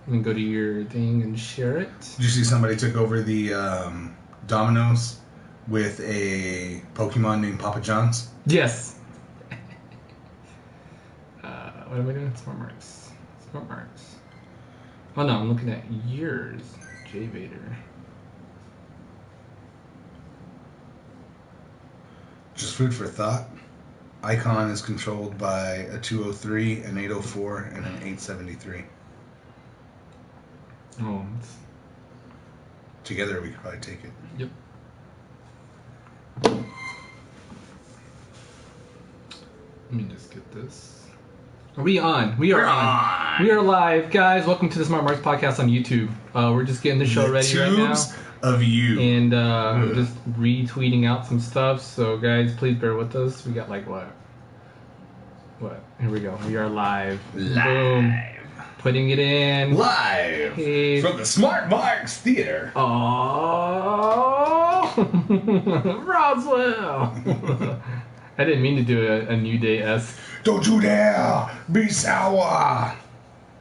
Let me go to your thing and share it. Did you see somebody took over the Domino's with a Pokemon named Papa John's? Yes. What am I doing? Smart marks. Smart marks. Oh no, I'm looking at yours, J Vader. Just food for thought. Icon is controlled by a 203, an 804, and an 873. Oh. Together we could probably take it. Yep. Let me just get this. Are we on? We are on. We are live, guys. Welcome to the Smart Marks podcast on YouTube. We're just getting the show ready right now. Of you. And we're just retweeting out some stuff. So, guys, please bear with us. We got like what? Here we go. We are live. Boom. Putting it in. Live. Hey. From the Smart Marks Theater. Oh, Roswell. I didn't mean to do a New Day-esque. Don't you dare be sour.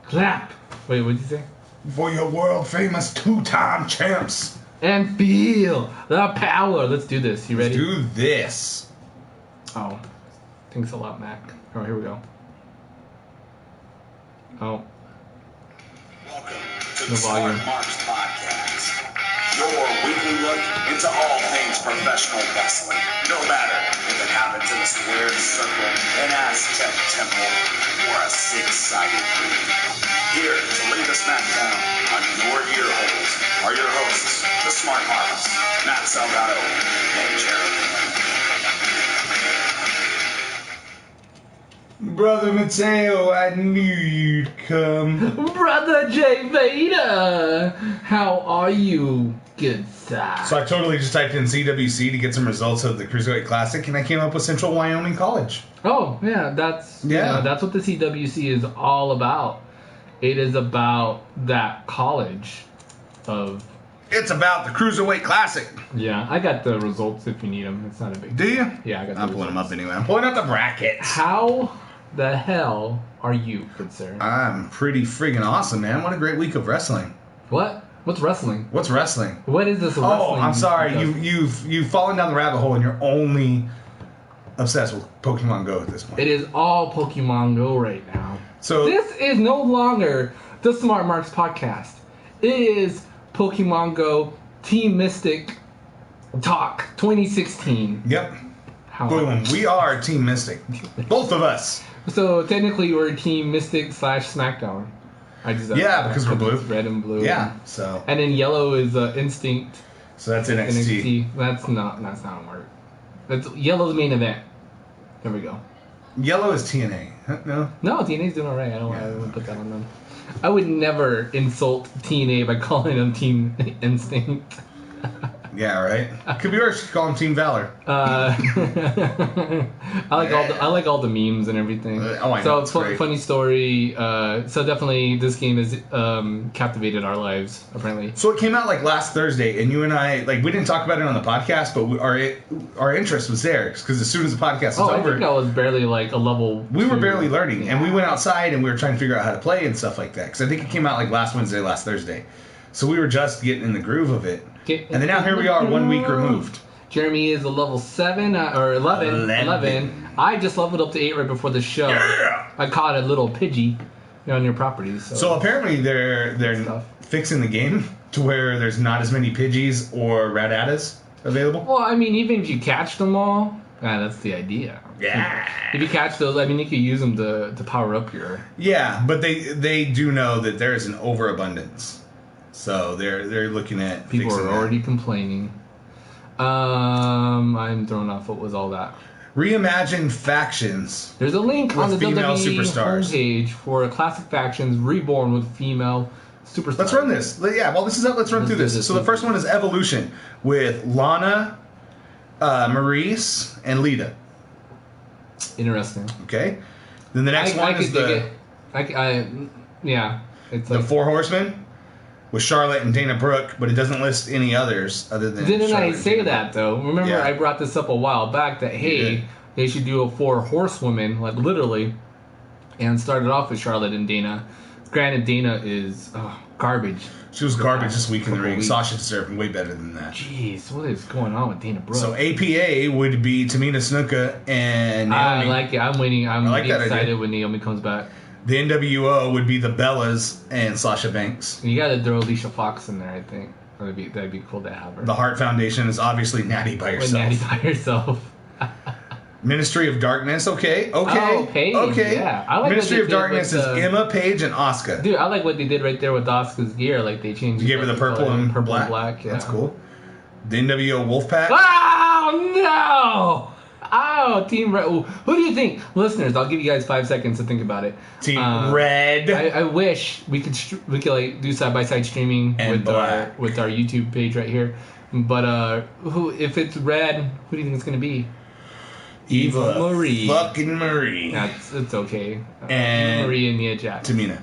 Clap. Wait, what did you say? For your world famous 2-time champs. And feel the power. Let's do this. You ready? Let's do this. Oh. Thanks a lot, Mac. Oh, here we go. Oh. Welcome to the Smart Marks Podcast. Your weekly look into all things professional wrestling. No matter if it happens in a squared circle, an Aztec temple, or a six-sided ring. Here to lay the smackdown on your ear holes are your hosts, the Smart Marks, Matt Salgado and Jeremy. Brother Mateo, I knew you'd come. Brother J Vader, how are you, good sir? So I totally just typed in CWC to get some results of the Cruiserweight Classic, and I came up with Central Wyoming College. Oh, yeah, that's that's what the CWC is all about. It is about that college of... It's about the Cruiserweight Classic. Yeah, I got the results if you need them. It's not a big deal. Do you? Yeah, I got I'm pulling them up anyway. I'm pulling up the brackets. How the hell are you, good sir? I'm pretty friggin' awesome, man. What a great week of wrestling. What? What's wrestling? What's wrestling? What is this wrestling? Oh, I'm sorry. You've fallen down the rabbit hole and you're only obsessed with Pokemon Go at this point. It is all Pokemon Go right now. So this is no longer the Smart Marks podcast. It is Pokemon Go Team Mystic Talk 2016. Yep. Boom. We are Team Mystic. Both of us. So technically we're Team Mystic / SmackDown. Because we're blue. Red and blue. Yeah. So. And then yellow is Instinct. So that's NXT. That's not how it works. That's yellow's main event. There we go. Yellow is TNA. No. No, TNA's doing alright. I don't want to put that on them. I would never insult TNA by calling them Team Instinct. Yeah, right. Could be worse. Call them Team Valor. I like all the memes and everything. I know. It's great. Funny story. So definitely this game has captivated our lives. Apparently. So it came out like last Thursday, and you and I we didn't talk about it on the podcast, but our interest was there because as soon as the podcast was over, I think I was barely like a level. We were barely learning, and we went outside and we were trying to figure out how to play and stuff like that. Because I think it came out like last Wednesday, last Thursday. So we were just getting in the groove of it. And then now here we are, 1 week removed. Jeremy is a level 7 or 11. I just leveled up to 8 right before the show. Yeah! I caught a little Pidgey on your property. So apparently they're fixing the game to where there's not as many Pidgeys or Radatas available. Well, I mean, even if you catch them all, that's the idea. Yeah. If you catch those, I mean, you could use them to power up your... Yeah, but they do know that there is an overabundance. So they're looking at people are already complaining. I'm thrown off. What was all that? Reimagined factions. There's a link on the female WWE superstars homepage for classic factions reborn with female superstars. Let's run this. Yeah, while this is up, let's run through this. So the first one is Evolution with Lana, Maurice, and Lita. Interesting. Okay. Then the next one is it's the Four Horsemen. With Charlotte and Dana Brooke, but it doesn't list any others other than Didn't Charlotte I say that, though? Remember, I brought this up a while back that, hey, they should do a 4 horsewomen, like literally, and started off with Charlotte and Dana. Granted, Dana is garbage. She was garbage this week in the ring. Sasha deserved way better than that. Jeez, what is going on with Dana Brooke? So APA would be Tamina Snuka and Naomi. I like it. I'm waiting. I'm excited when Naomi comes back. The NWO would be the Bellas and Sasha Banks. You got to throw Alicia Fox in there, I think. That'd be cool to have her. The Heart Foundation is obviously Natty by herself. Natty by herself. Ministry of Darkness, okay. Yeah. I like Ministry of Darkness is Emma, Paige, and Asuka. Dude, I like what they did right there with Asuka's gear. Like, they changed... You gave her the purple and black. Yeah. That's cool. The NWO Wolfpack. Oh, no! Oh, Team Red. Ooh. Who do you think? Listeners, I'll give you guys 5 seconds to think about it. Team Red. I wish we could like do side-by-side streaming and with our YouTube page right here. But if it's Red, who do you think it's going to be? Eva Marie. Fucking Marie. It's okay. And Marie and Nia Jax. Tamina.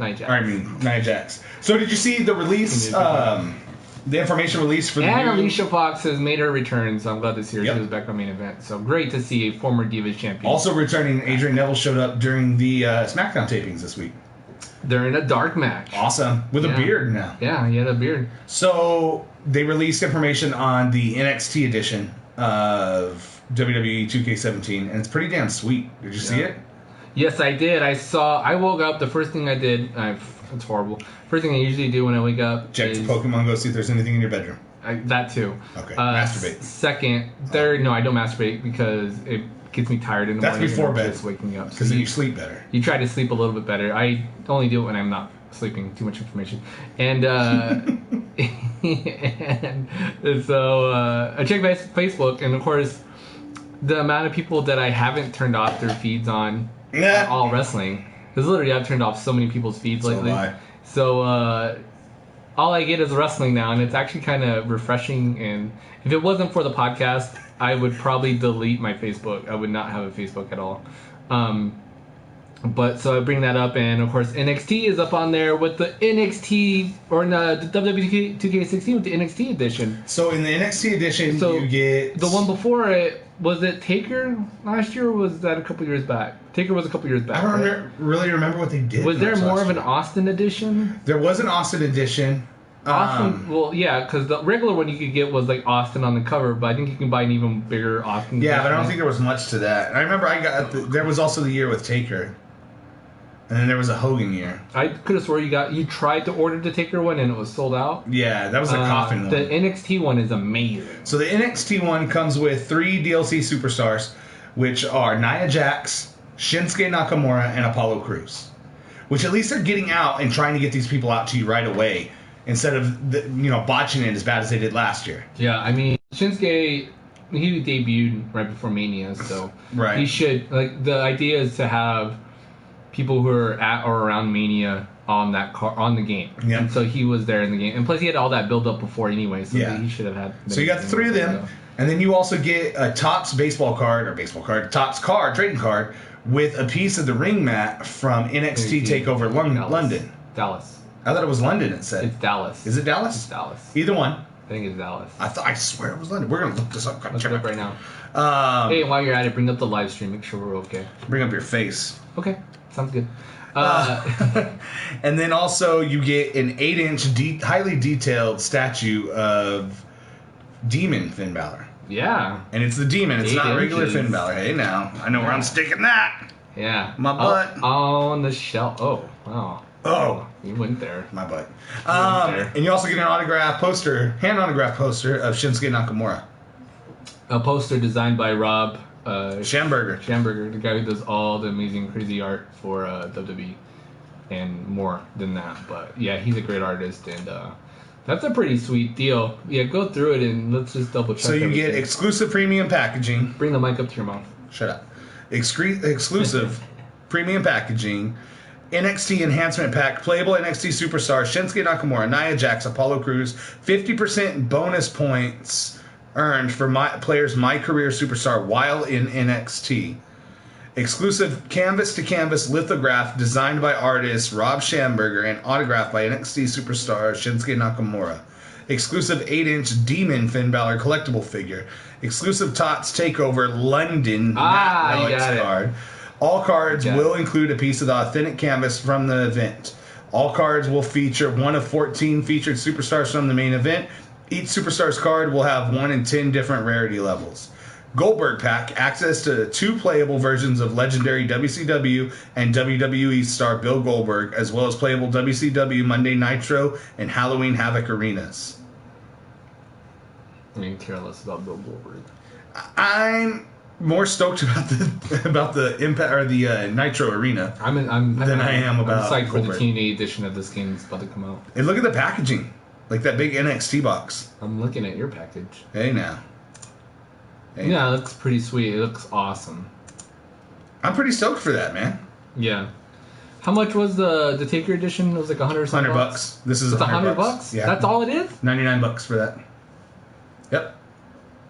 Nia Jax. So did you see the release, the information released for the And Alicia Fox has made her return, so I'm glad to see her. Yep. She was back on main event. So great to see a former Divas champion. Also returning, Adrian Neville showed up during the SmackDown tapings this week. They're in a dark match. Awesome. With a beard now. Yeah, he had a beard. So they released information on the NXT edition of WWE 2K17, and it's pretty damn sweet. Did you see it? Yes, I did. I woke up, the first thing I did, it's horrible. First thing I usually do when I wake up check the Pokemon Go, see if there's anything in your bedroom. That too. Okay, masturbate. No, I don't masturbate because it gets me tired in the morning. That's before bed. Just waking up. Because then you sleep better. You try to sleep a little bit better. I only do it when I'm not sleeping. Too much information. And, and so I checked my Facebook, and of course, the amount of people that I haven't turned off their feeds on all wrestling. Because literally I've turned off so many people's feeds lately. So all I get is wrestling now, and it's actually kind of refreshing. And if it wasn't for the podcast, I would probably delete my Facebook. I would not have a Facebook at all. But so I bring that up, and of course NXT is up on there with the NXT or the WWE 2K16 with the NXT edition. So in the NXT edition, you get the one before it. Was it Taker last year, or was that a couple years back? Taker was a couple years back. I don't really remember what they did. Was there more of an Austin edition? There was an Austin edition. Austin, well, yeah, because the regular one you could get was like Austin on the cover, but I think you can buy an even bigger Austin. Yeah, but I don't think there was much to that. And I remember there was also the year with Taker. And then there was a Hogan year. I could have swore you tried to order the Taker one and it was sold out. Yeah, that was a coffin one. The NXT one is amazing. So the NXT one comes with 3 DLC superstars, which are Nia Jax, Shinsuke Nakamura, and Apollo Crews. Which at least they're getting out and trying to get these people out to you right away instead of botching it as bad as they did last year. Yeah, I mean Shinsuke, he debuted right before Mania, so right. He should the idea is to have people who are at or around Mania on the game. Yeah. And so he was there in the game. And plus he had all that build up before anyway, so he should have had... So you got the 3 of them, and then you also get a Topps Topps card, trading card, with a piece of the ring mat from NXT TakeOver London. Dallas. I thought it was London, it said. It's Dallas. Is it Dallas? It's Dallas. Either one. I think it's Dallas. I swear it was London. We're going to look this up. Let's look it up right now. Hey, while you're at it, bring up the live stream. Make sure we're okay. Bring up your face. Okay. Sounds good. And then also you get an 8-inch highly detailed statue of Demon Finn Balor. Yeah. And it's the Demon. It's not regular Finn Balor. Hey, now. I know where I'm sticking that. Yeah. My butt. On the shelf. Oh, wow. Oh. You went there. My butt. And you also get an hand autograph poster of Shinsuke Nakamura. A poster designed by Rob Schamberger, the guy who does all the amazing, crazy art for WWE and more than that. But yeah, he's a great artist, and that's a pretty sweet deal. Yeah, go through it and let's just double check. So you get exclusive premium packaging. Bring the mic up to your mouth. Shut up. Exclusive premium packaging. NXT Enhancement Pack, playable NXT Superstar, Shinsuke Nakamura, Nia Jax, Apollo Crews, 50% bonus points earned for players' My Career Superstar while in NXT. Exclusive canvas-to-canvas lithograph designed by artist Rob Schamberger and autographed by NXT Superstar Shinsuke Nakamura. Exclusive 8-inch Demon Finn Balor collectible figure. Exclusive Tots Takeover London Matt Relics card. All cards will include a piece of the authentic canvas from the event. All cards will feature one of 14 featured superstars from the main event. Each superstar's card will have 1 in 10 different rarity levels. Goldberg Pack, access to 2 playable versions of legendary WCW and WWE star Bill Goldberg, as well as playable WCW Monday Nitro and Halloween Havoc arenas. I mean, care less about Bill Goldberg. I'm more stoked about the Impact or the Nitro arena I'm psyched for the TNA edition of this game that's about to come out. And look at the packaging, like that big NXT box. I'm looking at your package. Hey now. Yeah, it looks pretty sweet. It looks awesome. I'm pretty stoked for that, man. Yeah. How much was the Taker edition? It was like $100. This is $100. Yeah. That's all it is? $99 for that. Yep.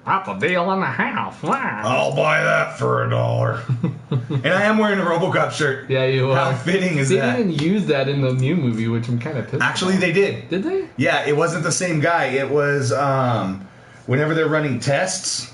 That's a deal and a half. Wow. I'll buy that for $1. And I am wearing a RoboCop shirt. Yeah, you are. How fitting is that? They didn't use that in the new movie, which I'm kind of pissed Actually, they did. Did they? Yeah, it wasn't the same guy. It was whenever they're running tests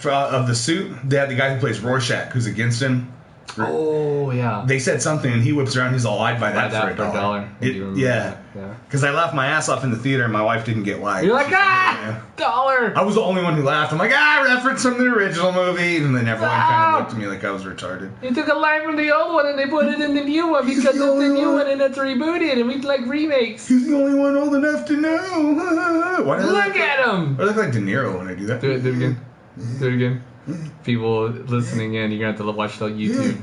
of the suit, they have the guy who plays Rorschach, who's against him. Oh, yeah. They said something, and he whips around. He's all, I'd buy that for $1. Yeah. Because I laughed my ass off in the theater, and my wife didn't get why. You're like, $1. I was the only one who laughed. I'm like, reference from the original movie. And then everyone kind of looked at me like I was retarded. You took a line from the old one, and they put it in the new one because it's the new one, and it's rebooted, and we like remakes. He's the only one old enough to know. Look at him. I look like De Niro when I do that. Do it again. Do it again. People listening in, you're going to have to watch the YouTube.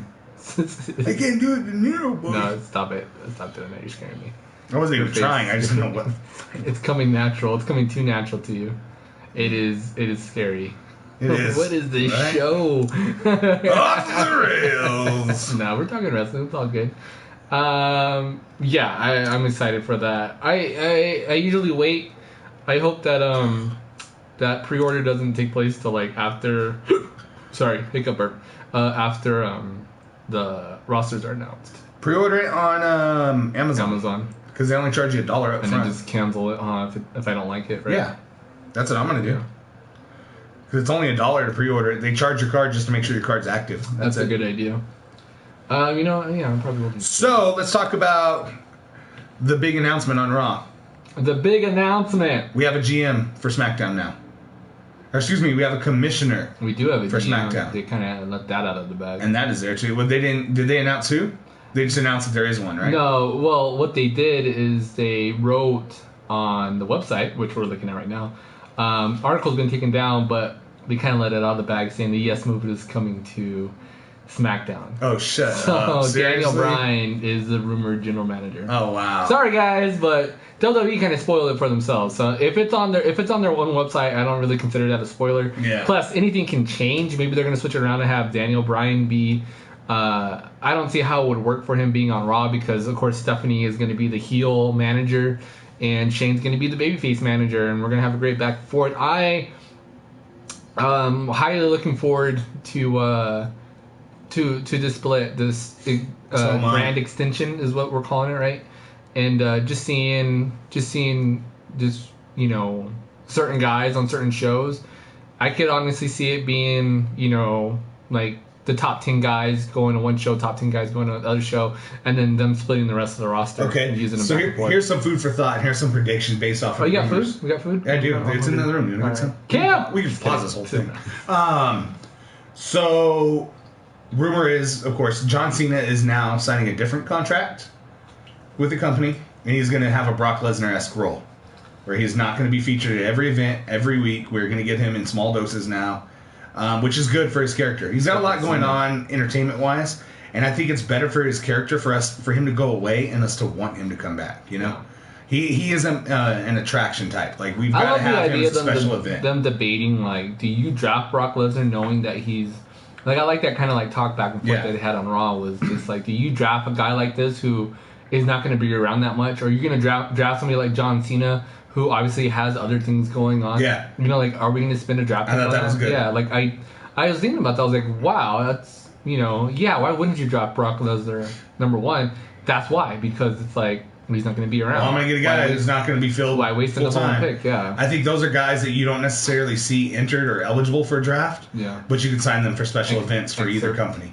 I can't do it, De Niro, boy. No, stop it. Stop doing that. You're scaring me. I wasn't even trying. I just didn't know what. It's coming natural. It's coming too natural to you. It is scary. It is. What is this show? Off the rails. No, we're talking wrestling. It's all good. Yeah, I'm excited for that. I usually wait. I hope that that pre-order doesn't take place till like after. Sorry, hiccup burp. After the rosters are announced. Pre-order it on Amazon. Because they only charge you $1 up front. And then just cancel it if I don't like it, right? Yeah. That's what I'm going to do. Because it's only $1 to pre-order it. They charge your card just to make sure your card's active. That's a good idea. I probably will do. So, let's talk about the big announcement on Raw. The big announcement. We have a GM for SmackDown now. Or, excuse me, we have a commissioner. We do have a for GM. SmackDown. They kind of let that out of the bag. And that is there too. Well, did they announce who? They just announced that there is one, right? No. Well, what they did is they wrote on the website, which we're looking at right now. Article's been taken down, but they kind of let it out of the bag, saying the Yes Movement is coming to SmackDown. Oh, shut So up. Seriously? Daniel Bryan is the rumored general manager. Oh, wow. Sorry, guys, but WWE kind of spoiled it for themselves. So if it's on their one website, I don't really consider that a spoiler. Yeah. Plus, anything can change. Maybe they're going to switch it around and have Daniel Bryan be. I don't see how it would work for him being on Raw because, of course, Stephanie is going to be the heel manager and Shane's going to be the babyface manager, and we're going to have a great back and forth. I highly looking forward to this split, this brand extension is what we're calling it, right? And just seeing certain guys on certain shows, I could honestly see it being like the top 10 guys going to one show, top 10 guys going to another show, and then them splitting the rest of the roster. Okay, and using them so back and forth. Here's some food for thought. Here's some predictions based off of you got rumors. food? We got food? I do. It's in the other room. You know some? Cam! We can pause this whole thing. So, rumor is, of course, John Cena is now signing a different contract with the company, and he's going to have a Brock Lesnar-esque role, where he's not going to be featured at every event, every week. We're going to get him in small doses now. Which is good for his character. He's got a lot going on entertainment-wise, and I think it's better for his character for him to go away and us to want him to come back. He isn't an attraction type. Like we've got to have him as a special event. Them debating like, do you draft Brock Lesnar knowing that he's like? I like that kind of like talk back and forth that they had on Raw was just like, do you draft a guy like this who is not going to be around that much, or are you going to draft somebody like John Cena? Who obviously has other things going on. Yeah. Like, are we going to spend a draft pick I thought that was good. Yeah, like, I was thinking about that. I was like, wow, that's, why wouldn't you draft Brock Lesnar, number one? That's why, because it's like, he's not going to be around. Well, I'm going to get a guy who's not going to be filled. Why waste another one pick? Yeah. I think those are guys that you don't necessarily see entered or eligible for a draft. Yeah. But you can sign them for special events for either company.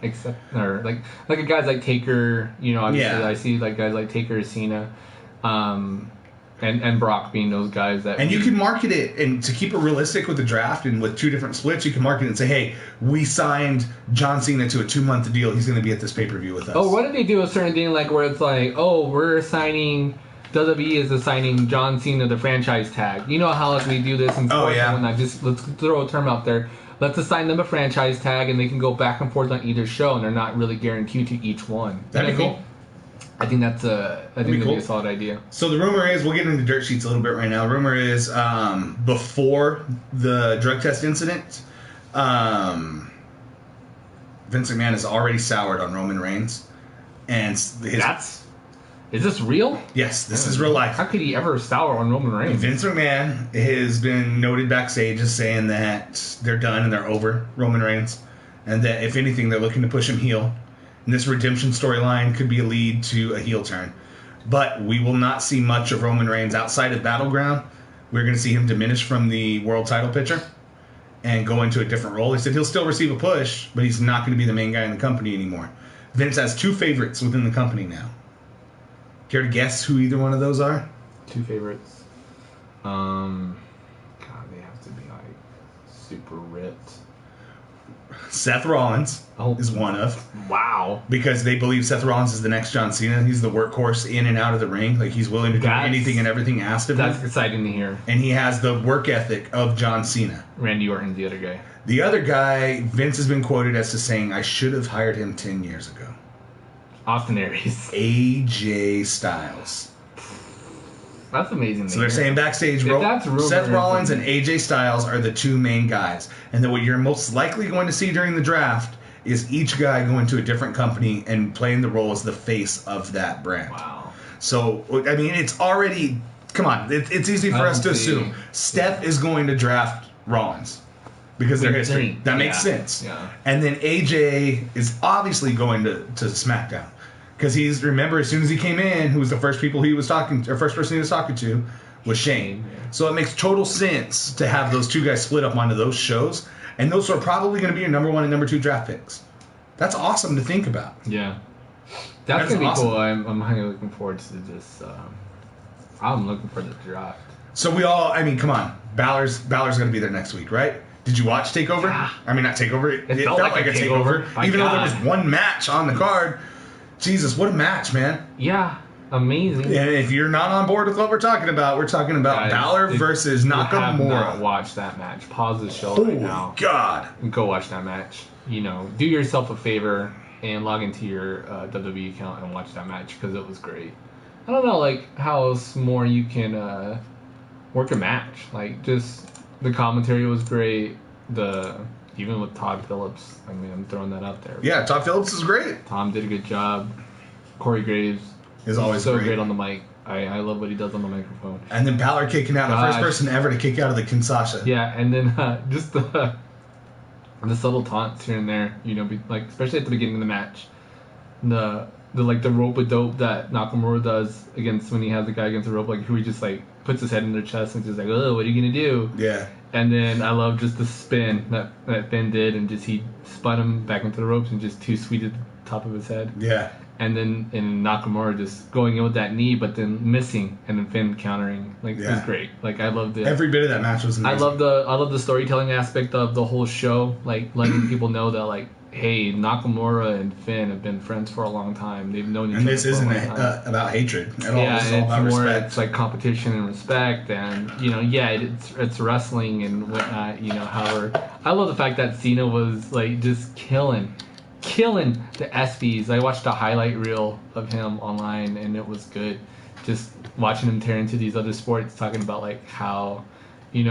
Or like a guys like Taker. Obviously I see like guys like Taker, Cena, and Brock being those guys that. And you can market it, and to keep it realistic with the draft and with 2 different splits, you can market it and say, hey, we signed John Cena to a 2-month deal. He's going to be at this pay-per-view with us. Oh, what if they do a certain thing like where it's like, oh, we're signing, WWE is assigning John Cena the franchise tag. You know how like we do this in sports and whatnot. Just let's throw a term out there. Let's assign them a franchise tag, and they can go back and forth on either show, and they're not really guaranteed to each one. That'd be cool. I think that'd be a solid idea. So the rumor is, we'll get into dirt sheets a little bit right now. The rumor is, before the drug test incident, Vince McMahon is already soured on Roman Reigns, and is this real? Yes, this is real life. How could he ever sour on Roman Reigns? Vince McMahon has been noted backstage as saying that they're done and they're over Roman Reigns, and that if anything, they're looking to push him heel. And this redemption storyline could be a lead to a heel turn. But we will not see much of Roman Reigns outside of Battleground. We're going to see him diminish from the world title picture and go into a different role. He said he'll still receive a push, but he's not going to be the main guy in the company anymore. Vince has 2 favorites within the company now. Care to guess who either one of those are? 2 favorites. God, they have to be like super ripped. Seth Rollins is one of. Wow. Because they believe Seth Rollins is the next John Cena. He's the workhorse in and out of the ring. Like, he's willing to do anything and everything asked of him. That's exciting to hear. And he has the work ethic of John Cena. Randy Orton's the other guy. The other guy, Vince has been quoted as to saying, I should have hired him 10 years ago. Austin Aries. AJ Styles. That's amazing. So they're saying backstage, Seth Rollins and AJ Styles are the 2 main guys. And that what you're most likely going to see during the draft is each guy going to a different company and playing the role as the face of that brand. Wow. So, I mean, it's already... Come on. It's easy for us to assume Steph is going to draft Rollins because of their history. That makes sense. Yeah. And then AJ is obviously going to SmackDown. Because remember, as soon as he came in, who was the first person he was talking to was Shane. Yeah. So it makes total sense to have those 2 guys split up onto those shows. And those are probably going to be your number 1 and number 2 draft picks. That's awesome to think about. Yeah. That's going to be awesome. Cool. I'm highly looking forward to this. I'm looking for the draft. So come on. Balor's going to be there next week, right? Did you watch TakeOver? Yeah. I mean, not TakeOver. It felt like a TakeOver. Even though there was 1 match on the card. Jesus, what a match, man. Yeah, amazing. And if you're not on board with what we're talking about guys, Balor versus Nakamura. Have not watched that match. Pause the show right now. Oh, God. Go watch that match. Do yourself a favor and log into your WWE account and watch that match because it was great. I don't know, like, how else more you can work a match. Like, just the commentary was great. Even with Todd Phillips, I mean, I'm throwing that out there. Yeah, Todd Phillips is great. Tom did a good job. Corey Graves is always so great on the mic. I love what he does on the microphone. And then Balor kicking out, the first person ever to kick out of the Kinshasa. Yeah, and then just the subtle taunts here and there, like especially at the beginning of the match. The rope-a-dope that Nakamura does against when he has the guy against the rope, like who he just like puts his head in their chest and just like, oh, what are you gonna do? Yeah. And then I love just the spin that Finn did, and just he spun him back into the ropes and just too sweet at the top of his head. Yeah. And then Nakamura just going in with that knee, but then missing, and then Finn countering. Like, it was great. Like, I loved it. Every bit of that match was amazing. I love the storytelling aspect of the whole show. Like, letting people know that, like, hey, Nakamura and Finn have been friends for a long time. They've known each other. And this isn't about hatred at all. Yeah, it's all about respect. It's like competition and respect, and it's wrestling and whatnot. However, I love the fact that Cena was like just killing the ESPYs. I watched a highlight reel of him online, and it was good. Just watching him tear into these other sports, talking about like how. You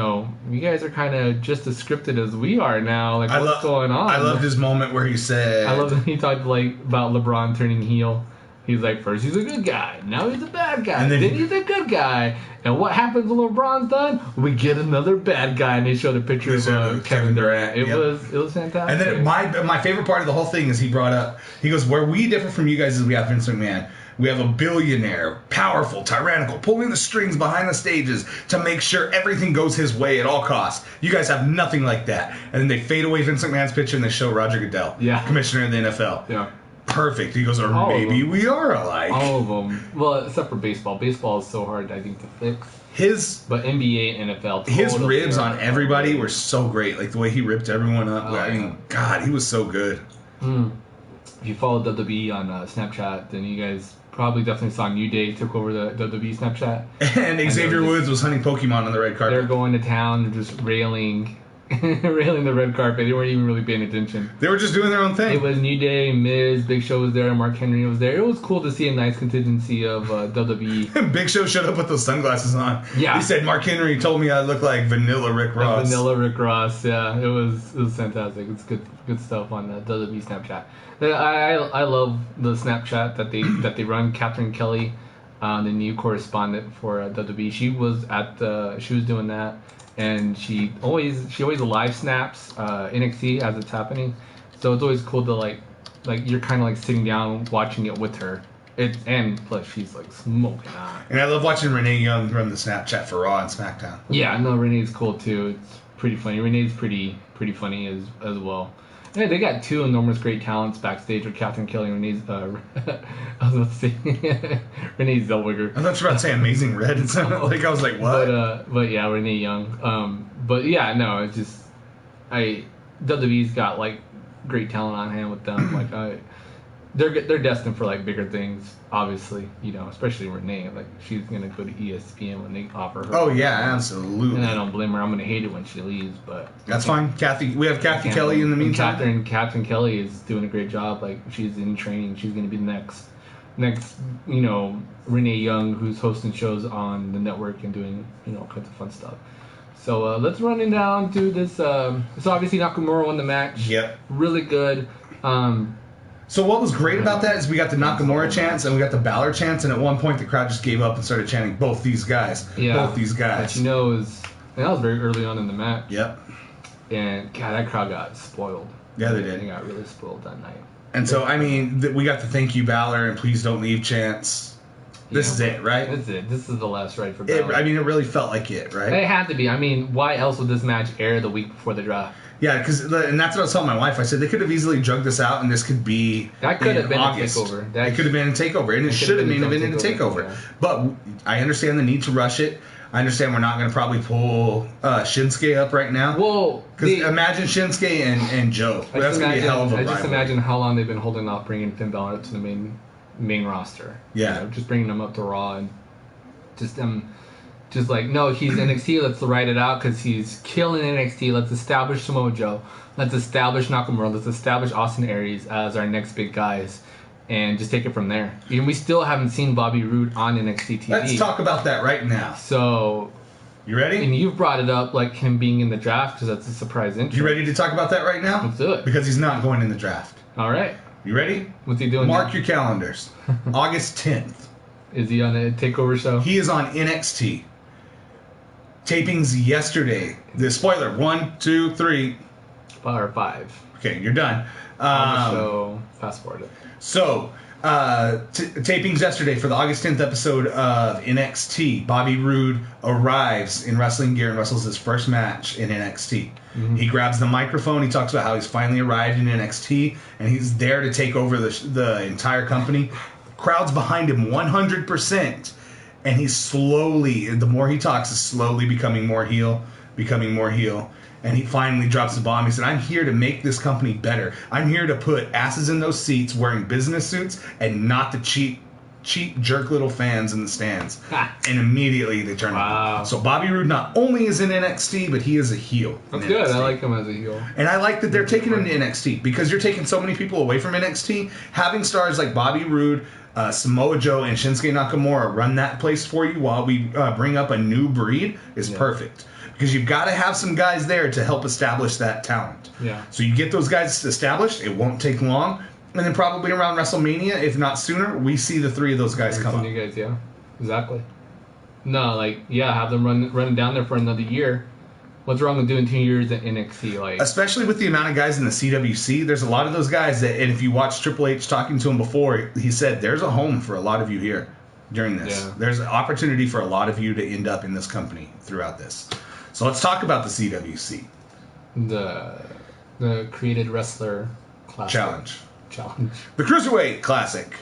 guys are kind of just as scripted as we are now. Like, what's going on? I loved his moment where he said... I love that he talked, like, about LeBron turning heel. He's like, first he's a good guy, now he's a bad guy, and then he's a good guy. And what happens when LeBron's done? We get another bad guy, and they showed a picture of Kevin Durant. It was fantastic. And then my favorite part of the whole thing is he brought up... He goes, where we differ from you guys is we have Vince McMahon. We have a billionaire, powerful, tyrannical, pulling the strings behind the stages to make sure everything goes his way at all costs. You guys have nothing like that. And then they fade away Vince McMahon's picture and they show Roger Goodell, commissioner of the NFL. Yeah. Perfect. He goes, or maybe we are alike. All of them. Well, except for baseball. Baseball is so hard, I think, to fix. But NBA and NFL. His ribs on everybody were so great. Like the way he ripped everyone up. I mean, God, he was so good. If you follow WWE on Snapchat, then you guys probably definitely saw New Day took over the WWE Snapchat. And Xavier Woods was hunting Pokemon on the red carpet. They're going to town and just railing the red carpet. They weren't even really paying attention. They were just doing their own thing. It was New Day, Miz, Big Show was there, Mark Henry was there. It was cool to see a nice contingency of WWE. Big Show showed up with those sunglasses on. Yeah. He said Mark Henry told me I look like Vanilla Rick Ross. Vanilla Rick Ross, yeah. It was fantastic. It's good stuff on WWE Snapchat. I love the Snapchat that they run. Catherine Kelly, the new correspondent for WWE. She was doing that. And she always live snaps NXT as it's happening, so it's always cool to like you're kind of like sitting down watching it with her. And plus she's like smoking on. And I love watching Renee Young run the Snapchat for Raw and SmackDown. Yeah, no, Renee's cool too. It's pretty funny. Renee's pretty funny as well. Yeah, they got two enormous great talents backstage with Catherine Kelly and Renee's. I was about to say Renee Zellweger. I thought you were about to say Amazing Red. It sounded like I was like, what? But yeah, Renee Young. But yeah, no, it's just WWE's got like great talent on hand with them. Like they're destined for like bigger things. Obviously, especially Renee. Like she's gonna go to ESPN when they offer her. Oh yeah, absolutely. And I don't blame her. I'm gonna hate it when she leaves, but that's fine. We have Kathy Kelly in the meantime. Catherine Kelly is doing a great job. Like she's in training. She's gonna be the next Renee Young, who's hosting shows on the network and doing kinds of fun stuff. So let's run it down to this. So obviously Nakamura won the match. Yep. Really good. So what was great about that is we got the Nakamura chants and we got the Balor chants, and at one point the crowd just gave up and started chanting both these guys. Yeah. Both these guys. But that was very early on in the match. Yep. And God, that crowd got spoiled. Yeah, they did. They got really spoiled that night. And so, I mean, we got the thank you Balor and please don't leave chants. This is it, right? This is it. This is the last ride for Balor. It really felt like it, right? It had to be. I mean, why else would this match air the week before the draft? Yeah, and that's what I was telling my wife. I said they could have easily drugged this out, and this could be that could have been August. A takeover. It could have been a takeover, and it should have been a takeover. Yeah. But I understand the need to rush it. I understand we're not going to probably pull Shinsuke up right now. Well, because imagine Shinsuke and Joe. That's going to be a hell of a rivalry. I just imagine how long they've been holding off bringing Finn Balor up to the main roster. Yeah, just bringing them up to Raw and just like, no, he's NXT, let's write it out because he's killing NXT. Let's establish Samoa Joe. Let's establish Nakamura. Let's establish Austin Aries as our next big guys. And just take it from there. And we still haven't seen Bobby Roode on NXT TV. Let's talk about that right now. So... You ready? And you've brought it up, like him being in the draft, because that's a surprise entry. You ready to talk about that right now? Let's do it. Because he's not going in the draft. All right. You ready? What's he doing Mark now? your calendars. August 10th. Is he on a takeover show? He is on NXT. Tapings yesterday. The spoiler, 1, 2, 3. Or 5. Okay, you're done. So, fast forward it. So, tapings yesterday for the August 10th episode of NXT. Bobby Roode arrives in wrestling gear and wrestles his first match in NXT. Mm-hmm. He grabs the microphone. He talks about how he's finally arrived in NXT, and he's there to take over the entire company. Crowd's behind him 100%. And he's slowly, the more he talks, is slowly becoming more heel. And he finally drops the bomb. He said, I'm here to make this company better. I'm here to put asses in those seats wearing business suits and not the cheap jerk little fans in the stands. And immediately they turn on him. So Bobby Roode not only is in NXT, but he is a heel. That's good. I like him as a heel. And I like that they're taking him to NXT because you're taking so many people away from NXT. Having stars like Bobby Roode, Samoa Joe, and Shinsuke Nakamura run that place for you while we bring up a new breed is perfect. Because you've got to have some guys there to help establish that talent. Yeah. So you get those guys established. It won't take long. And then probably around WrestleMania, if not sooner, we see the three of those guys come up. You guys, yeah. Exactly. No, have them run down there for another year. What's wrong with doing 2 years at NXT? Like, especially with the amount of guys in the CWC, there's a lot of those guys that, and if you watch Triple H talking to him before, he said there's a home for a lot of you here during this. Yeah. There's an opportunity for a lot of you to end up in this company throughout this. So let's talk about the CWC. The Created Wrestler Classic. Challenge. The Cruiserweight Classic.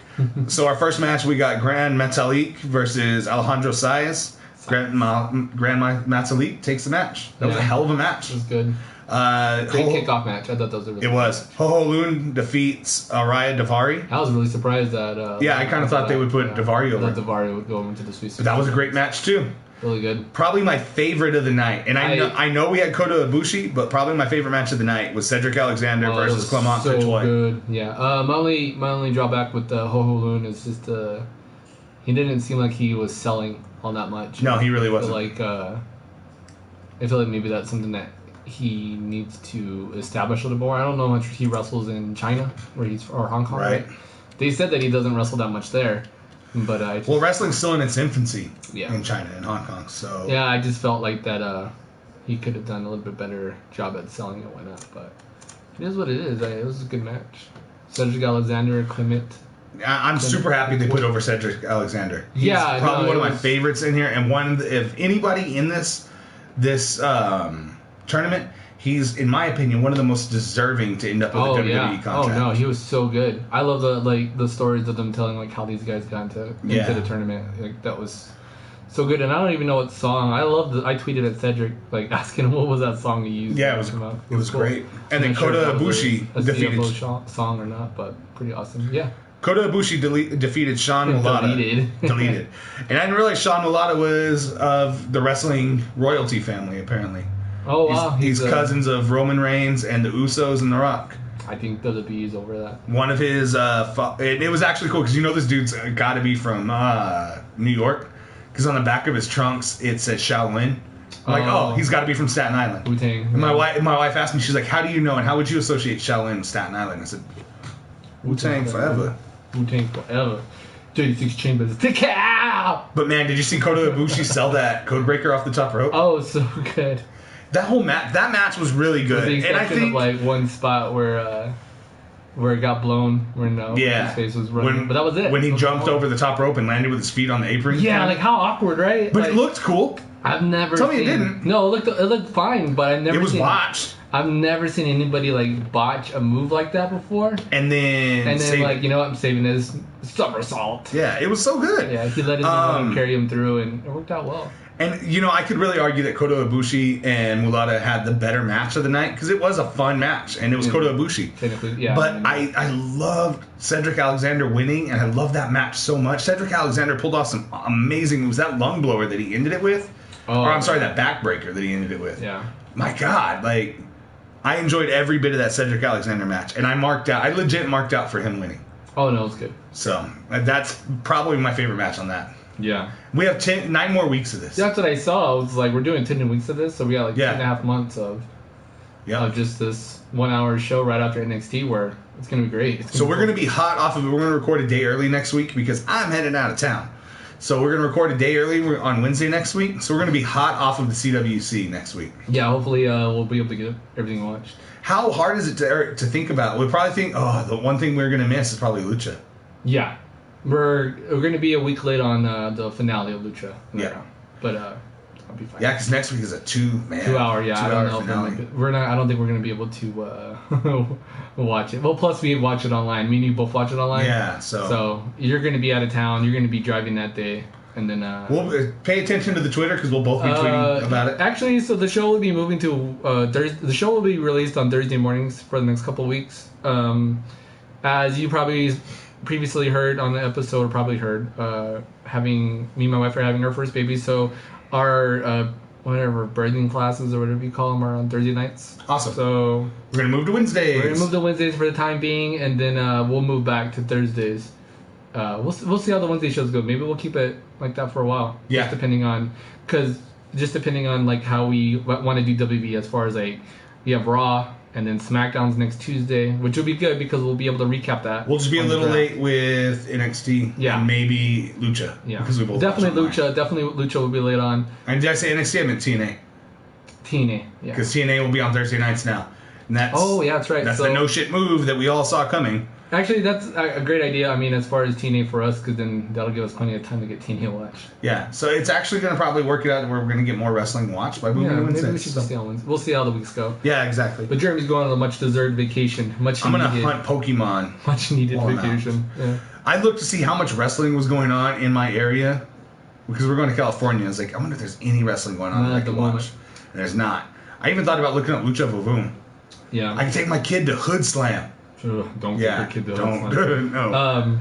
So our first match, we got Grand Metalik versus Alejandro Saez. Grand Metalik takes the match. That was a hell of a match. It was good. Great kickoff match. I thought that was a really good match. Ho Loon defeats Araya Davari. I was really surprised that... yeah, I kind of thought they would put Davari over. I thought Davari would go into the Swiss. But that was a great match, too. Really good. Probably my favorite of the night. And I know we had Kota Ibushi, but probably my favorite match of the night was Cedric Alexander versus Clement so Courtois. Good. Yeah. My only drawback with Ho Loon is just he didn't seem like he was selling all that much. No, he really wasn't. I feel like maybe that's something that he needs to establish a little more. I don't know how much he wrestles in China or Hong Kong. Right. They said that he doesn't wrestle that much there. But wrestling's still in its infancy in China and Hong Kong. So yeah, I just felt like that he could have done a little bit better job at selling it, whatnot. But it is what it is. It was a good match. Cedric Alexander, Clement. I'm super happy they put over Cedric Alexander. He's probably one of my favorites in here, and if anybody in this tournament, he's, in my opinion, one of the most deserving to end up with a WWE contract. Oh no, he was so good. I love the stories of them telling like how these guys got into the tournament. Like that was so good. And I don't even know what song. I tweeted at Cedric like asking him what was that song he used. Yeah, it was cool. Great. And then Kota Ibushi defeated song or not, but pretty awesome. Yeah. Kota Ibushi defeated Sean Mulata. Deleted. And I didn't realize Sean Mulata was of the wrestling royalty family, apparently. Oh, wow. He's cousins of Roman Reigns and the Usos and The Rock. I think WWE is over that. One of his... it was actually cool, because this dude's got to be from New York. Because on the back of his trunks, it says Shaolin. I'm like, he's got to be from Staten Island. Wu-Tang. And my wife asked me, she's like, how do you know, and how would you associate Shaolin with Staten Island? I said, Wu-Tang forever. Wu-Tang forever. 36 chambers. The cow! But man, did you see Kota Ibushi sell that codebreaker off the top rope? Oh, so good. That whole match was really good. With the exception of like one spot where it got blown, where his face was running. But that was it. When he jumped over the top rope and landed with his feet on the apron. Yeah, like how awkward, right? But it looked cool. I've never Tell me it didn't. No, it looked fine, but It was botched. I've never seen anybody like botch a move like that before. And then like, you know what, I'm saving this somersault. Yeah, it was so good. Yeah, he let his carry him through, and it worked out well. And, I could really argue that Kota Ibushi and Mulata had the better match of the night, because it was a fun match, and it was Kota Ibushi. Technically, yeah. But I loved Cedric Alexander winning, and I loved that match so much. Cedric Alexander pulled off some amazing moves. That lung blower that he ended it with, that backbreaker that he ended it with. Yeah. My God, like, I enjoyed every bit of that Cedric Alexander match, and I legit marked out for him winning. Oh, no, it's good. So, that's probably my favorite match on that. Yeah. We have 9 more weeks of this. That's what I saw. I was like, we're doing 10 weeks of this, so we got like 2.5 months of just this 1 hour show right after NXT where it's going to be great. So we're going to be hot off of it. We're going to record a day early next week because I'm heading out of town. So we're going to record a day early on Wednesday next week. So we're going to be hot off of the CWC next week. Yeah, hopefully we'll be able to get everything watched. How hard is it to think about? We'll probably think, the one thing we're going to miss is probably Lucha. Yeah. We're going to be a week late on the finale of Lucha. Yeah. But I'll be fine. Yeah, because next week is a 2 hour, I don't know. Finale. I don't think we're going to be able to watch it. Well, plus we watch it online. Me and you both watch it online. Yeah, so you're going to be out of town. You're going to be driving that day. And then we'll pay attention to the Twitter because we'll both be tweeting about it. Actually, so the show will be moving to Thursday. The show will be released on Thursday mornings for the next couple of weeks. As you probably previously heard on the episode, or probably heard, me and my wife are having our first baby, so our whatever birthing classes or whatever you call them are on Thursday nights. Awesome. So we're gonna move to Wednesdays. We're gonna move to Wednesdays for the time being, and then we'll move back to Thursdays. We'll see how the Wednesday shows go. Maybe we'll keep it like that for a while. Yeah. Just depending on like how we want to do WB, as far as like we have Raw. And then SmackDown's next Tuesday, which will be good because we'll be able to recap that. We'll just be a little late with NXT. Yeah. And maybe Lucha. Yeah. Because we both Definitely Lucha will be late on. And did I say NXT? I meant TNA. TNA, yeah. Because TNA will be on Thursday nights now. And that's, that's right. That's the no shit move that we all saw coming. Actually, that's a great idea. I mean, as far as TNA for us, because then that'll give us plenty of time to get TNA watched. Yeah, so it's actually going to probably work it out where we're going to get more wrestling watched by moving to Wednesdays. Maybe we should just stay on Wednesday. We'll see how the weeks go. Yeah, exactly. But Jeremy's going on a much-deserved vacation. I'm going to hunt Pokemon. Much-needed vacation. Yeah. I looked to see how much wrestling was going on in my area because we're going to California. I was like, I wonder if there's any wrestling going on that I can watch. And there's not. I even thought about looking up Lucha Vavoom. Yeah. I can take my kid to Hood Slam. Don't get your kid to Hood Slam. No.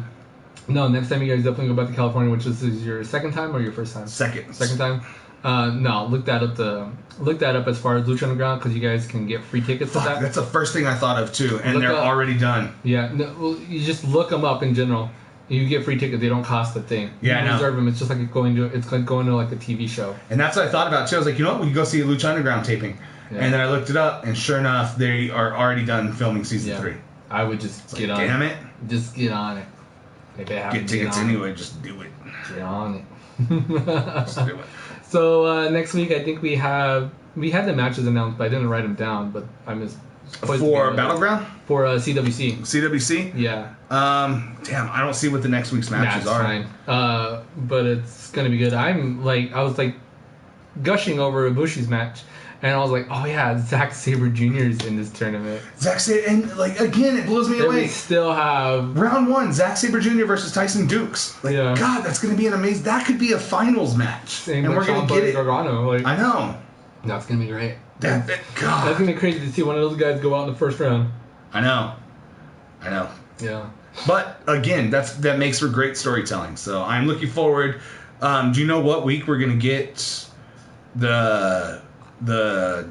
No, next time you guys definitely go back to California, which is your second time or your first time? Second time? No, look that up as far as Lucha Underground because you guys can get free tickets to that. That's the first thing I thought of too, and they're already done. Yeah, no, well, you just look them up in general. You get free tickets; they don't cost a thing. Yeah, you reserve them. It's just like going to like a TV show. And that's what I thought about too. I was like, you know what, we can go see a Lucha Underground taping. Yeah. And then I looked it up, and sure enough, they are already done filming season 3. I would just get on it. Damn it! Just get on it. If they have get tickets anyway, just do it. Get on it. Just do it. So next week, I think we had the matches announced, but I didn't write them down. But I missed. For Battleground? For CWC. CWC? Yeah. Damn, I don't see what the next week's matches are. Fine. But it's gonna be good. I was gushing over Ibushi's match. And I was like, oh yeah, Zack Sabre Jr. is in this tournament. Zack Sabre, and again, it blows me away. We still have round 1, Zack Sabre Jr. versus Tyson Dukes. God, that's gonna be an amazing. That could be a finals match, and we're gonna get it. Gargano, I know. That's gonna be great. God, that's gonna be crazy to see one of those guys go out in the first round. I know. Yeah. But again, that makes for great storytelling. So I'm looking forward. Do you know what week we're gonna get the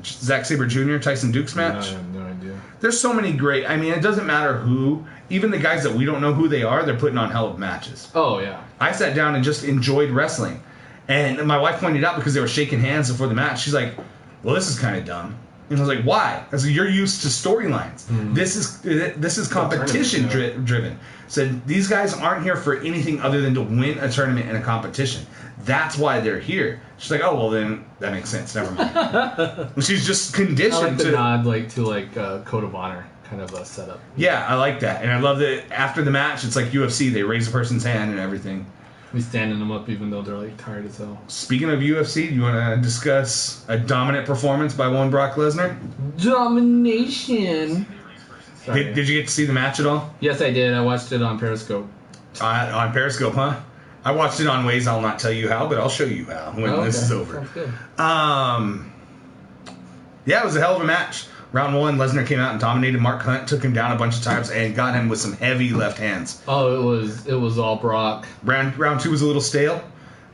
Zack Sabre Jr. Tyson Dukes match? I have no idea. There's so many great. I mean, it doesn't matter who. Even the guys that we don't know who they are, they're putting on hell of matches. Oh yeah. I sat down and just enjoyed wrestling, and my wife pointed out because they were shaking hands before the match. She's like, "Well, this is kind of dumb." And I was like, "Why?" I said, "You're used to storylines. Mm-hmm. This is competition driven." Said these guys aren't here for anything other than to win a tournament and a competition. That's why they're here. She's like, "Oh, well, then that makes sense. Never mind." Well, she's just conditioned I like the nod to Code of Honor kind of a setup. Yeah, I like that, and I love that after the match, it's like UFC. They raise a person's hand and everything. We standing them up even though they're tired as hell. Speaking of UFC, do you want to discuss a dominant performance by one Brock Lesnar? Domination. Did you get to see the match at all? Yes, I did. I watched it on Periscope. On Periscope, huh? I watched it on ways I'll not tell you how, but I'll show you how when this is over. Sounds good. Yeah, it was a hell of a match. Round 1, Lesnar came out and dominated. Mark Hunt took him down a bunch of times and got him with some heavy left hands. Oh, it was all Brock. Round 2 was a little stale,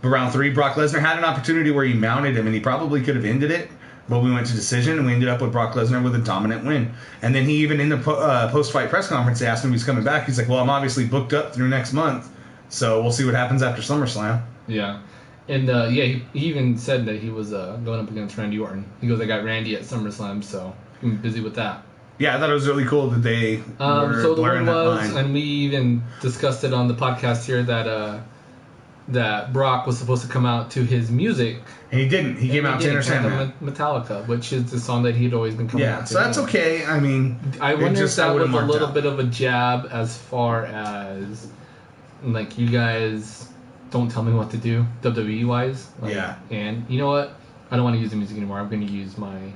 but round 3, Brock Lesnar had an opportunity where he mounted him and he probably could have ended it, but we went to decision and we ended up with Brock Lesnar with a dominant win. And then he even in the post-fight press conference, they asked him if he's coming back. He's like, "Well, I'm obviously booked up through next month, so we'll see what happens after SummerSlam." Yeah. And he even said that he was going up against Randy Orton. He goes, "I got Randy at SummerSlam, so I'm busy with that." Yeah, I thought it was really cool that they were so the learning word that was, line. and we even discussed it on the podcast here that Brock was supposed to come out to his music. And he didn't. He came out to Enter Sandman. Metallica, which is the song that he'd always been coming out to. Yeah, so that's okay. I mean, I wonder if that was a little bit of a jab as far as, you guys don't tell me what to do, WWE wise. Yeah. And you know what? I don't want to use the music anymore. I'm going to use my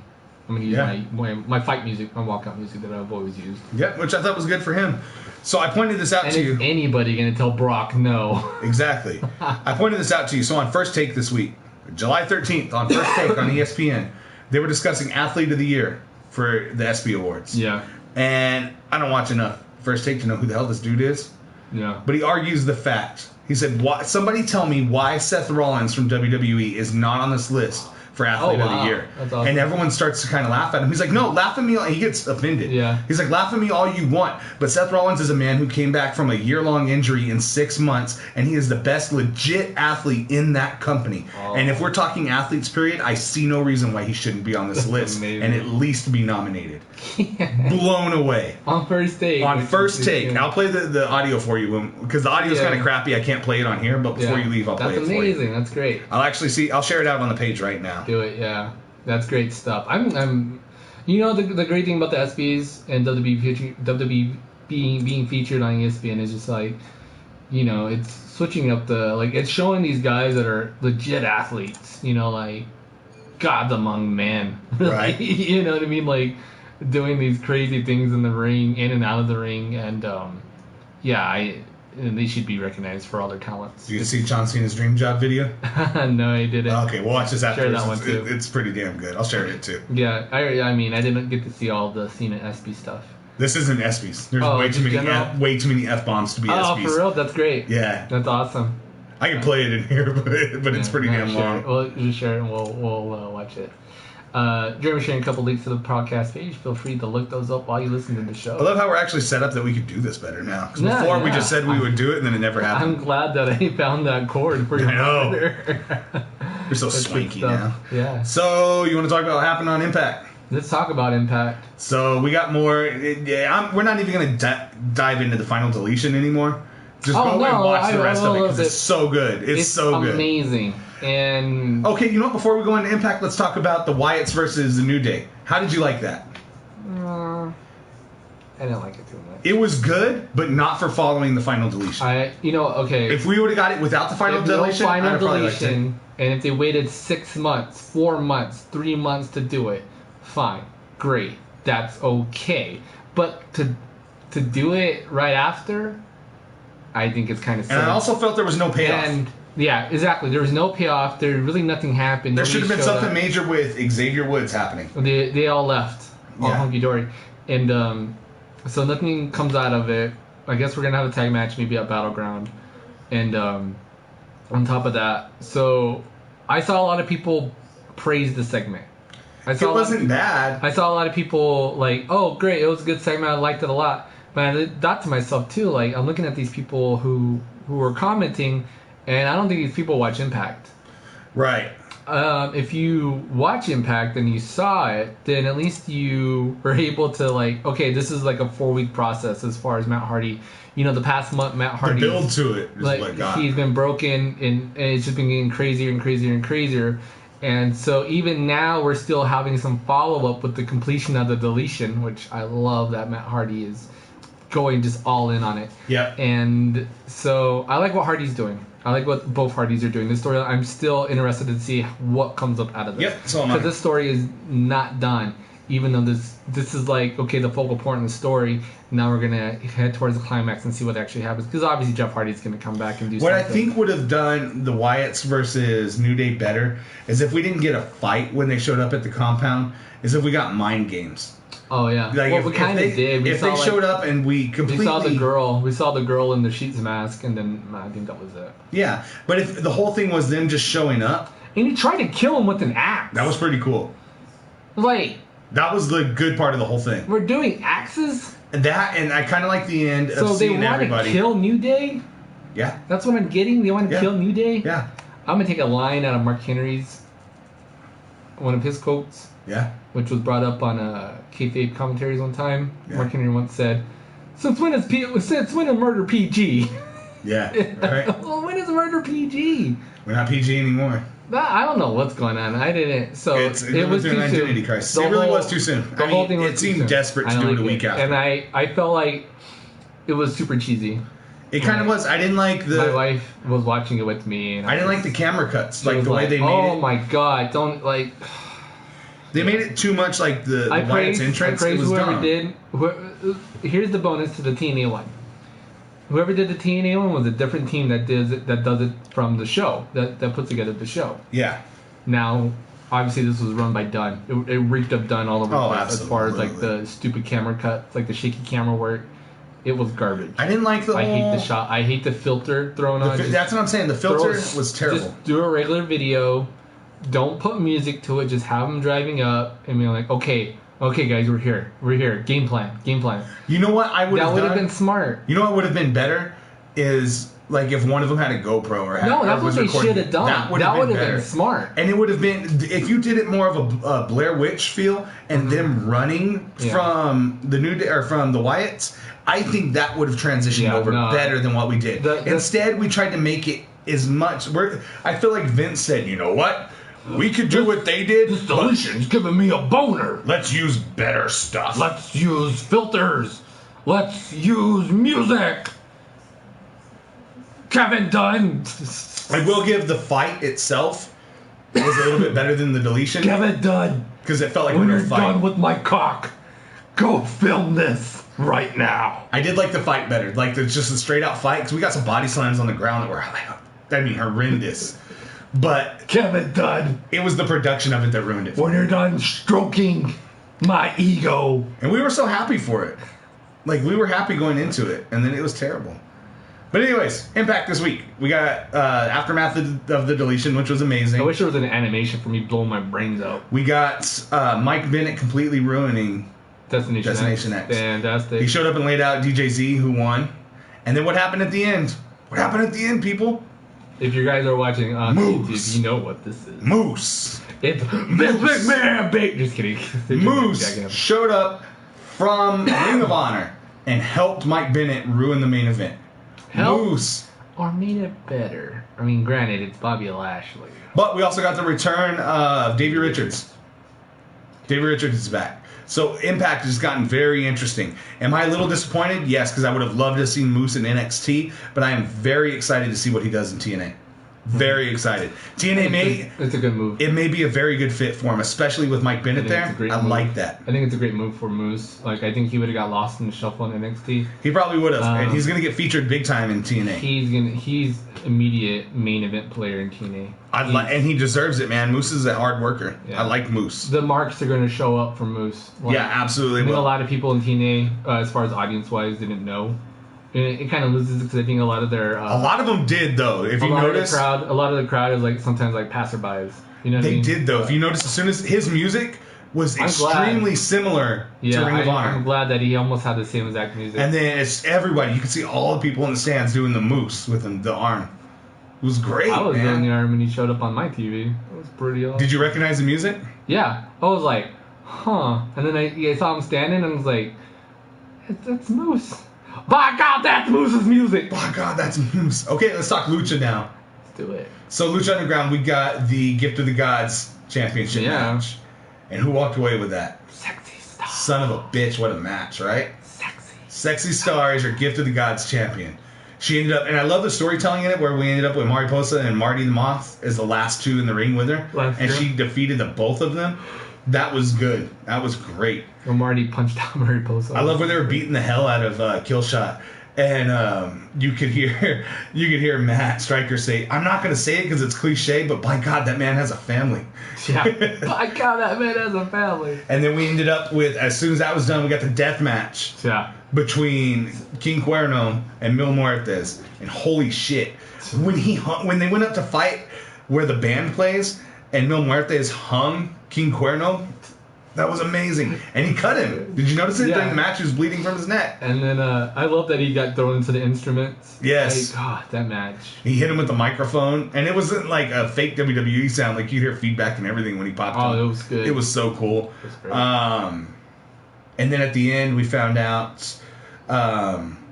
fight music, my walkout music that I've always used. Yeah, which I thought was good for him. So I pointed this out to you. And is anybody going to tell Brock no? Exactly. I pointed this out to you. So on First Take this week, July 13th, on First Take on ESPN, they were discussing Athlete of the Year for the ESPY Awards. Yeah. And I don't watch enough First Take to know who the hell this dude is. Yeah. But he argues the fact. He said, somebody tell me why Seth Rollins from WWE is not on this list for Athlete of the Year. That's awesome. And everyone starts to kind of laugh at him. He's like, "No, laugh at me." He gets offended. Yeah. He's like, "Laugh at me all you want." But Seth Rollins is a man who came back from a year-long injury in 6 months, and he is the best legit athlete in that company. Oh. And if we're talking athletes, period, I see no reason why he shouldn't be on this list amazing. And at least be nominated. Blown away. On First Take. On First Take. I'll play the audio for you because the audio is kind of crappy. I can't play it on here, but before you leave, I'll play it for you. That's amazing. That's great. I'll share it out on the page right now. Do it, yeah. That's great stuff. I'm the great thing about the SBs and WWE being featured on ESPN is just like, it's switching up it's showing these guys that are legit athletes, like gods among men, right? You know what I mean? Like doing these crazy things in the ring, in and out of the ring, and and they should be recognized for all their talents. Did you see John Cena's dream job video? No, I didn't. Okay, we'll watch this afterwards. Share that one too. It's pretty damn good. I'll share it too. Yeah, I mean, I didn't get to see all the Cena SB stuff. This isn't ESPYs. There's way too many F-bombs to be ESPYs. Oh, for real? That's great. Yeah. That's awesome. I can play it in here, but it's pretty damn long. We'll just share it and we'll watch it. Jeremy sharing a couple links to the podcast page. Feel free to look those up while you listen to the show. I love how we're actually set up that we could do this better now. Because before we just said we would do it and then it never happened. I'm glad that I found that chord for you. I know. You're so swanky now. Yeah. So you want to talk about what happened on Impact? Let's talk about Impact. So we got more. We're not even going to dive into the final deletion anymore. Just go and watch the rest of it because it's so good. It's so good. Amazing. And okay, you know what? Before we go into Impact, let's talk about the Wyatts versus the New Day. How did you like that? I didn't like it too much. It was good, but not for following the final deletion. Okay. If we would have got it without the final deletion, I'd have probably liked it. And if they waited 6 months, 4 months, 3 months to do it, fine, great, that's okay. But to do it right after, I think it's kind of silly. And I also felt there was no payoff. And yeah, exactly. There was no payoff. There really nothing happened. There should have been something major with Xavier Woods happening. They all left, all hunky dory, and so nothing comes out of it. I guess we're gonna have a tag match, maybe at Battleground, and on top of that, so I saw a lot of people praise the segment. It wasn't bad. I saw a lot of people like, oh great, it was a good segment. I liked it a lot. But I thought to myself too, like I'm looking at these people who were commenting. And I don't think these people watch Impact. Right. If you watch Impact and you saw it, then at least you were able to okay, this is like a 4-week process as far as Matt Hardy. The past month Matt Hardy. The build to it is he's been broken and it's just been getting crazier and crazier and crazier. And so even now we're still having some follow up with the completion of the deletion, which I love that Matt Hardy is going just all in on it. Yeah. And so I like what Hardy's doing. I like what both Hardys are doing. This story, I'm still interested to see what comes up out of this. Yep, so am I. Because this story is not done. Even though this is the focal point in the story. Now we're gonna head towards the climax and see what actually happens. Because obviously Jeff Hardy's gonna come back and do something. What I think would have done the Wyatts versus New Day better is if we didn't get a fight when they showed up at the compound. Is if we got mind games. Oh yeah. We kind of did. If they showed up and we completely saw the girl in the Sheets mask, and then I think that was it. Yeah, but if the whole thing was them just showing up, and he tried to kill him with an axe. That was pretty cool. That was the good part of the whole thing. We're doing axes. And I kind of like the end of seeing everybody. So they want to kill New Day. Yeah. That's what I'm getting. They want to kill New Day. Yeah. I'm gonna take a line out of Mark Henry's one of his quotes. Yeah. Which was brought up on kayfabe commentaries one time. Yeah. Mark Henry once said, "Since when is murder PG?" Yeah. Right. Well, when is murder PG? We're not PG anymore. I don't know what's going on. I didn't. So it was too soon. Crisis. It really was too soon. The whole thing was it seemed desperate to do it a week after. And I felt like it was super cheesy. It kind of was. I didn't like the. My wife was watching it with me. And I didn't like the camera cuts, like the way they made it. Oh my god! Don't like. They made it too much like the Wyatt's entrance. I praise it was whoever dumb. did. Here's the bonus to the TNA one. Whoever did the TNA one was a different team that does it from the show that puts together the show. Yeah. Now, obviously, this was run by Dunn. It reeked of Dunn all over the place as far as like the stupid camera cuts, like the shaky camera work. It was garbage. I didn't like the. I hate the shot. I hate the filter thrown on. That's what I'm saying. The filter was terrible. Just do a regular video. Don't put music to it. Just have them driving up and be like, okay, guys, we're here. Game plan. You know what I would have done? That would have been smart. You know what would have been better is like if one of them had a GoPro or that's what they should have done. That would have been smart. And it would have been if you did it more of a Blair Witch feel and them running from the New Day or from the Wyatts. I think that would have transitioned over better than what we did. Instead, we tried to make it as much. I feel like Vince said, you know what? We could do what they did. This Deletion's giving me a boner. Let's use better stuff. Let's use filters. Let's use music. Kevin Dunn. I will give the fight itself was a little bit better than the Deletion. Kevin Dunn. Because it felt like when we were you're fighting. done with my cock, go film this right now. I did like the fight better. Like, just a straight out fight. Because we got some body slams on the ground that were, like, horrendous. But Kevin Dunn. It was the production of it that ruined it. When you're done stroking my ego. And we were so happy for it. Like, we were happy going into it. And then it was terrible. But anyways, Impact this week. We got Aftermath of the Deletion, which was amazing. I wish there was an animation for me blowing my brains out. We got Mike Bennett completely ruining Destination X. Fantastic. He showed up and laid out DJ Z, who won. And then what happened at the end? What happened at the end, people? If you guys are watching on YouTube, you know what this is. Moose. It's Big Man Big. Just kidding. Moose showed up from Ring of Honor and helped Mike Bennett ruin the main event. Moose. Or made it better. I mean, granted, it's Bobby Lashley. But we also got the return of Davey Richards. Davey Richards is back. So Impact has gotten very interesting. Am I a little disappointed? Yes, because I would have loved to have seen Moose in NXT, but I am very excited to see what he does in TNA. Very excited. TNA it's a good move. It may be a very good fit for him, especially with Mike Bennett there. I like that. I think it's a great move for Moose. Like, I think he would have got lost in the shuffle in NXT. He probably would have, and he's going to get featured big time in TNA. He's immediate main event player in TNA. And he deserves it, man. Moose is a hard worker. Yeah. I like Moose. The marks are going to show up for Moose. Like, yeah, absolutely. I think a lot of people in TNA, as far as audience wise, didn't know. It kind of loses because I think a lot of their a lot of them did though. If you notice, a lot of the crowd is like sometimes like passerbys. You know what I mean? They did though. If you notice, as soon as his music was extremely similar to Ring of Honor, I'm glad that he almost had the same exact music. And then it's everybody. You can see all the people in the stands doing the Moose with him, the arm. It was great. I was doing the arm when he showed up on my TV. It was pretty awesome. Did you recognize the music? Yeah, I was like, huh. And then I saw him standing and I was like, that's Moose. By God, that's Moose's music. By God, that's Moose. Okay, let's talk Lucha now. Let's do it. So Lucha Underground, we got the Gift of the Gods championship match. And who walked away with that? Sexy Star. Son of a bitch, what a match, right? Sexy Star is your Gift of the Gods champion. She ended up, and I love the storytelling in it, where we ended up with Mariposa and Marty the Moth as the last two in the ring with her. She defeated the both of them. That was good. That was great. When Marty punched out Mariposa. I love when they were beating the hell out of Killshot, and you could hear Matt Stryker say, "I'm not going to say it because it's cliche, but by God, that man has a family." Yeah. By God, that man has a family. And then we ended up with, as soon as that was done, we got the death match. Yeah. Between King Cuerno and Mil Muertes, and holy shit, when they went up to fight where the band plays and Mil Muertes hung King Cuerno, that was amazing. And he cut him. Did you notice it? During the match, he was bleeding from his neck. And then I love that he got thrown into the instruments. Yes. Like, God, that match. He hit him with the microphone, and it wasn't like a fake WWE sound. Like, you'd hear feedback and everything when he popped up. Oh, it was good. It was so cool. It was great. And then at the end, we found out,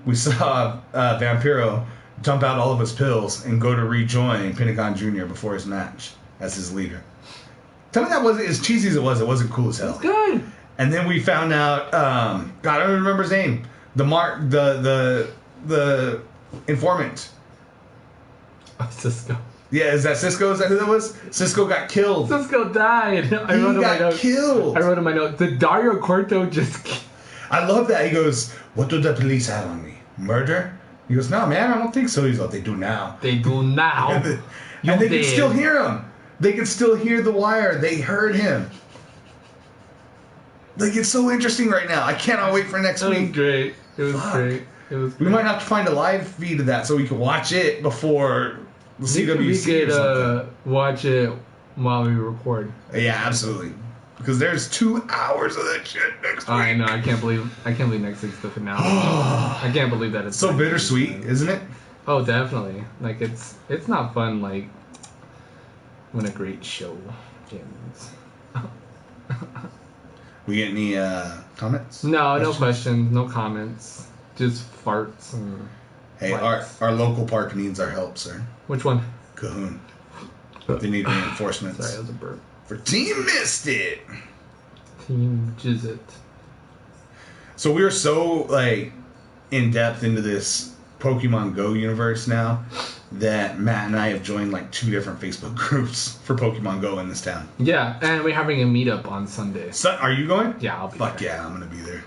we saw Vampiro dump out all of his pills and go to rejoin Pentagon Jr. before his match as his leader. Tell me that wasn't as cheesy as it was. It wasn't cool as hell. It's good. And then we found out, God, I don't remember his name. The informant. Cisco. Yeah, is that Cisco? Is that who that was? Cisco got killed. Cisco died. He got killed. I wrote in my notes. Did Dario Cueto just... I love that. He goes, "What do the police have on me? Murder?" He goes, "No, man, I don't think so." He's like, "They do now." They do now. And they can still hear him. They can still hear the wire. They heard him. Like, it's so interesting right now. I cannot wait for next week. It was great. It was great. We might have to find a live feed of that so we can watch it before the CWC. We could watch it while we record. Yeah, absolutely. Because there's 2 hours of that shit next week. I know. I can't believe next week's the finale. I can't believe that it's so bittersweet, isn't it? Oh, definitely. Like, it's not fun. Like, when a great show ends. We get any comments? No questions, no comments. Just farts and. Hey, our local park needs our help, sir. Which one? Cahoon. They need reinforcements. Sorry, that was a burp. For Team Missed It. Team Jizzit. So we are so like in depth into this Pokemon Go universe now that Matt and I have joined like 2 different Facebook groups for Pokemon Go in this town. Yeah, and we're having a meetup on Sunday. Are you going? Yeah, I'll be Fuck there. yeah, I'm gonna be there.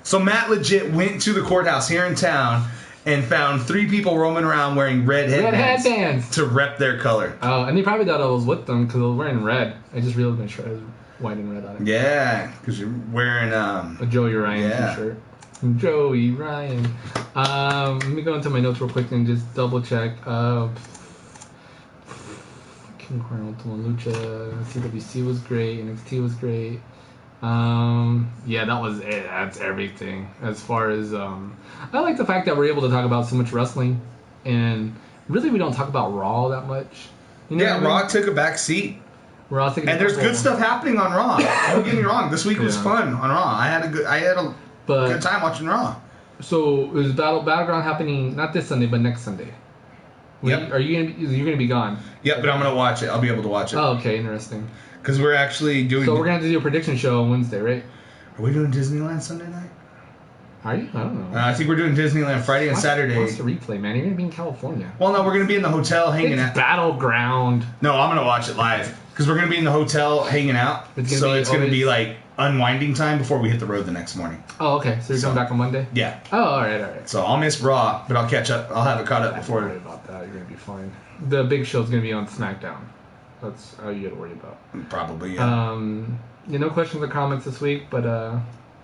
So Matt legit went to the courthouse here in town and found 3 people roaming around wearing red headbands to rep their color. Oh, and they probably thought I was with them because I was wearing red. I just realized my shirt was white and red on it. Yeah, because you're wearing a Joey Ryan t-shirt. Joey Ryan. Let me go into my notes real quick and just double check. King Corn Ultima Lucha, CWC was great, NXT was great. Yeah, that was it. That's everything. As far as I like the fact that we're able to talk about so much wrestling, and really we don't talk about Raw that much. You know yeah, Raw took a back seat. Raw took and there's good stuff happening on Raw. Don't get me wrong. This week was fun on Raw. I had a good time watching Raw. So is Battleground happening not this Sunday but next Sunday? Yep. You're gonna be gone? Yep, but I'm gonna watch it. I'll be able to watch it. Oh, okay, interesting. Because we're actually doing. So we're gonna have to do a prediction show on Wednesday, right? Are we doing Disneyland Sunday night? Are you? I don't know. I think we're doing Disneyland Friday and Saturday. Watch the replay, man. You're gonna be in California. Well, no, we're gonna be in the hotel hanging out. Battleground. No, I'm gonna watch it live because we're gonna be in the hotel hanging out. It's gonna be like unwinding time before we hit the road the next morning. Oh, okay. So you're coming back on Monday? Yeah. Oh, all right. So I'll miss Raw, but I'll catch up. I'll have it caught up before. Don't worry about that. You're gonna be fine. The big show's gonna be on SmackDown. That's all you gotta worry about. Probably. Yeah. No questions or comments this week, but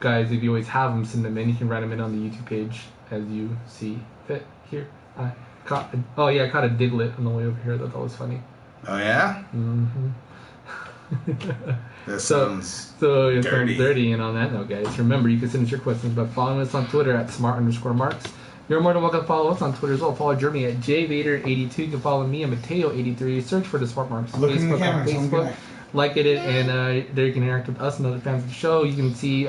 guys, if you always have them, send them in. You can write them in on the YouTube page as you see fit. Here, I caught a Diglett on the way over here. That was funny. Oh yeah. Mm-hmm. That sounds dirty. And on that note, guys, remember you can send us your questions by following us on Twitter at @smart_marks. You're more than welcome to follow us on Twitter as well. Follow Jeremy at jvader82. You can follow me at Mateo83. Search for the Smart Marks Look in the camera, Facebook. Like it, and there you can interact with us and other fans of the show. You can see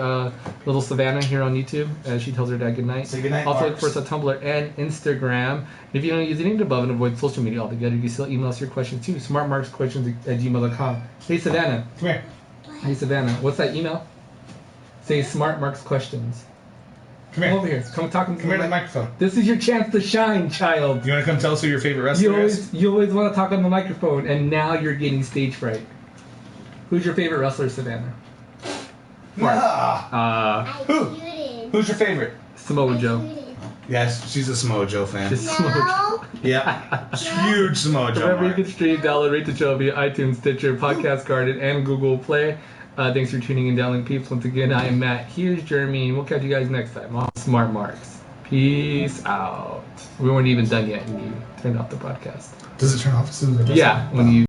little Savannah here on YouTube as she tells her dad goodnight. Say goodnight, also, Marks. look for us on Tumblr and Instagram. If you don't use any of the above and avoid social media altogether, you can still email us your questions too. smartmarksquestions@gmail.com. Hey, Savannah. Come here. Hey, Savannah. What's that email? Say smartmarksquestions. Come here. Come over here. Come talk to me. Come here to the microphone. This is your chance to shine, child. You want to come tell us who your favorite wrestler is? You always want to talk on the microphone, and now you're getting stage fright. Who's your favorite wrestler, Savannah? Who? Who's your favorite? Samoa Joe. Yes, she's a Samoa Joe fan. Samoa Joe. Yeah, huge Samoa Joe. Remember, you can stream, download, rate the show via iTunes, Stitcher, Podcast Garden, and Google Play. Thanks for tuning in, downloading peeps. Once again, I am Matt. Here's Jeremy, and we'll catch you guys next time on Smart Marks. Peace out. We weren't even done yet, and you turned off the podcast. Does it turn off as soon as I press Yeah, when you.